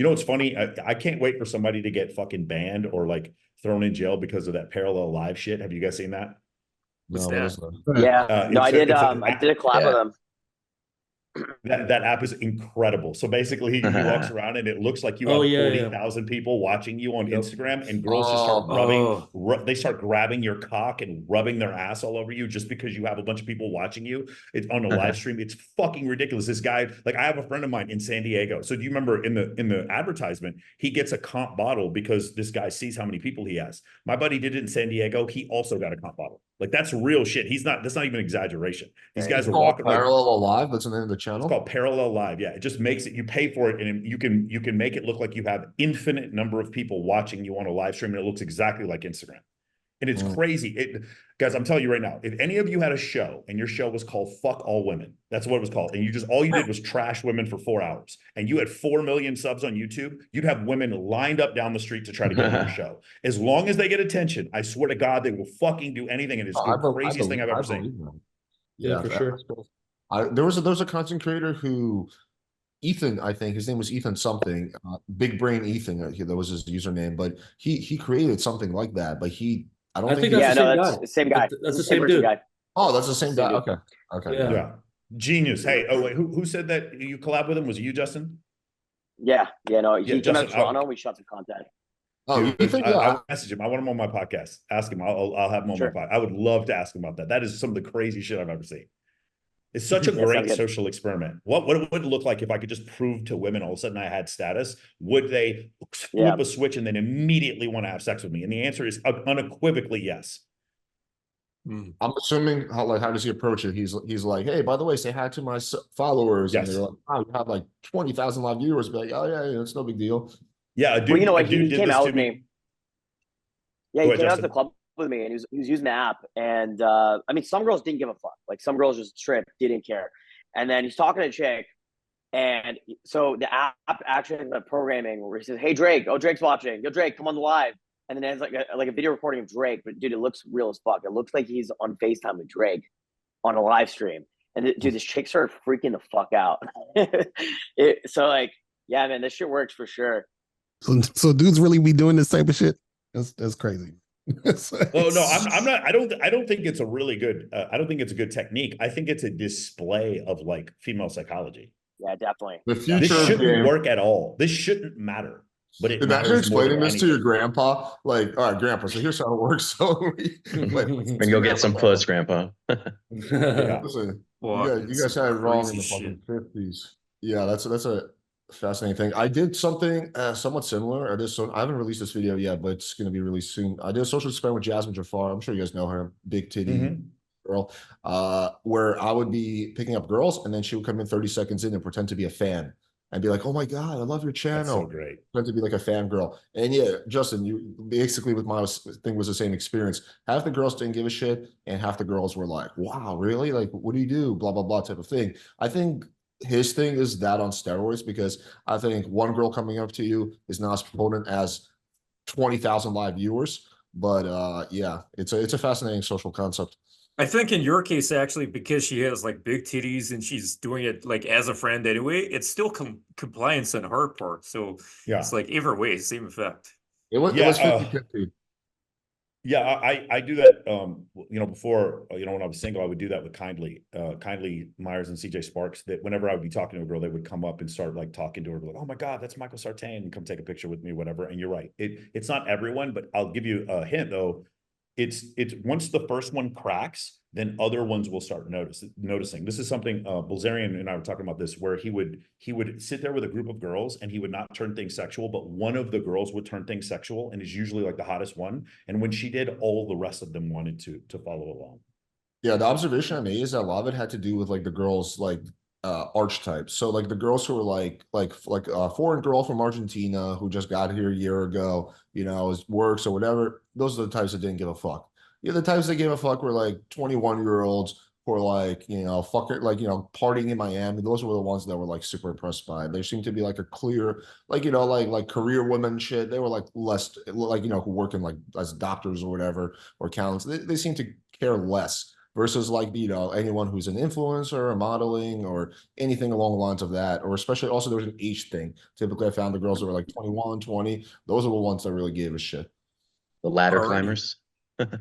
You know what's funny? I can't wait for somebody to get fucking banned or like thrown in jail because of that parallel live shit. Have you guys seen that? What's No, what is that? that? Yeah, no, It's a, it's a, I did a collab with Yeah. him. that app is incredible. So basically, he walks around and it looks like you Oh have yeah, yeah. 40,000 people watching you on Yep. Instagram, and girls just start they start grabbing your cock and rubbing their ass all over you just because you have a bunch of people watching you. It's on a live stream. It's fucking ridiculous. This guy, like, I have a friend of mine in San Diego. So do you remember in the advertisement, he gets a comp bottle because this guy sees how many people he has. My buddy did it in San Diego. He also got a comp bottle. Like, that's real shit. That's not even exaggeration. These guys are walking like Parallel Alive. That's the name of the channel. it's called Parallel Live. Yeah, it just makes it, you pay for it, and you can make it look like you have infinite number of people watching you on a live stream, and it looks exactly like Instagram. And it's crazy. Guys, I'm telling you right now, if any of you had a show and your show was called Fuck All Women, that's what it was called, and all you did was trash women for 4 hours, and you had 4 million subs on YouTube, you'd have women lined up down the street to try to get on your show. As long as they get attention, I swear to God, they will fucking do anything, and it's the craziest thing I've ever seen. Yeah, for sure. There was a content creator who, Ethan, I think his name was Ethan something, Big Brain Ethan, that was his username, but he created something like that, but I don't think that's that's the same guy. That's the same dude. Guy. Oh, that's the same guy. Okay. Yeah. Genius. Hey, oh wait, who said that you collab with him? Was it you, Justin? Yeah, no, he came out of Toronto. We shot some content. Oh, Dude, Ethan, I message him. I want him on my podcast. Ask him. I'll have him on my podcast. I would love to ask him about that. That is some of the crazy shit I've ever seen. It's such a great social experiment. What would it look like if I could just prove to women all of a sudden I had status? Would they flip a switch and then immediately want to have sex with me? And the answer is unequivocally yes. I'm assuming how does he approach it? He's like, hey, by the way, say hi to my followers, and they're like, oh, you have like 20,000 live viewers. Be like, oh yeah, it's no big deal. Yeah, dude. Well, you know what? He came out with me. Yeah, he came out to the club with me, and he was using the app. And I mean, some girls didn't give a fuck. Like, some girls just straight didn't care. And then he's talking to a chick, and so the app actually has a programming where he says, "Hey Drake, Drake's watching. Yo Drake, come on the live." And then it has like a video recording of Drake, but dude, it looks real as fuck. It looks like he's on FaceTime with Drake on a live stream. And dude, this chick started freaking the fuck out. So like, yeah, man, this shit works for sure. So dudes really be doing this type of shit? That's crazy. Oh no, I'm not. I don't think it's a really good. I don't think it's a good technique. I think it's a display of like female psychology. Yeah, definitely. The future this shouldn't work at all. This shouldn't matter. But it imagine explaining this to your grandpa, like, all right, grandpa, so here's how it works. So and go get some clothes, grandpa. Listen, you guys had it wrong in the fucking 50s. Yeah, that's a fascinating thing. I did something somewhat similar. I haven't released this video yet, but it's going to be released soon. I did a social experiment with Jasmine Jafar. I'm sure you guys know her, big titty girl, where I would be picking up girls, and then she would come in 30 seconds in and pretend to be a fan and be like, "Oh my God, I love your channel." That's so great. Pretend to be like a fangirl. And yeah, Justin, you basically with my thing was the same experience. Half the girls didn't give a shit, and half the girls were like, "Wow, really? Like, what do you do?" Blah blah blah type of thing. I think his thing is that on steroids, because I think one girl coming up to you is not as potent as 20,000 live viewers. But yeah, it's a fascinating social concept. I think in your case, actually, because she has like big titties and she's doing it like as a friend anyway, it's still compliance on her part. So it's like either way, same effect. It was 50-50. Yeah, I do that. Before, when I was single, I would do that with Kindly Myers and CJ Sparks. That whenever I would be talking to a girl, they would come up and start like talking to her, like, "Oh my God, that's Michael Sartain," and come take a picture with me, whatever. And you're right, it's not everyone, but I'll give you a hint though. It's once the first one cracks, then other ones will start noticing. This is something Bilzerian and I were talking about this, where he would sit there with a group of girls and he would not turn things sexual, but one of the girls would turn things sexual, and is usually like the hottest one. And when she did, all the rest of them wanted to follow along. Yeah, the observation I made is that a lot of it had to do with like the girls like archetypes. So like the girls who were like a foreign girl from Argentina who just got here a year ago, works or whatever. Those are the types that didn't give a fuck. Yeah, the types that gave a fuck were like 21-year-olds who are like, partying in Miami. Those were the ones that were like super impressed by it. They seemed to be like a clear, like career women shit. They were like less who work in like as doctors or whatever, or accountants. They seem to care less versus like, you know, anyone who's an influencer or modeling or anything along the lines of that, or especially also there's an age thing. Typically I found the girls that were like 21, 20, those are the ones that really gave a shit. The ladder Alrighty. climbers.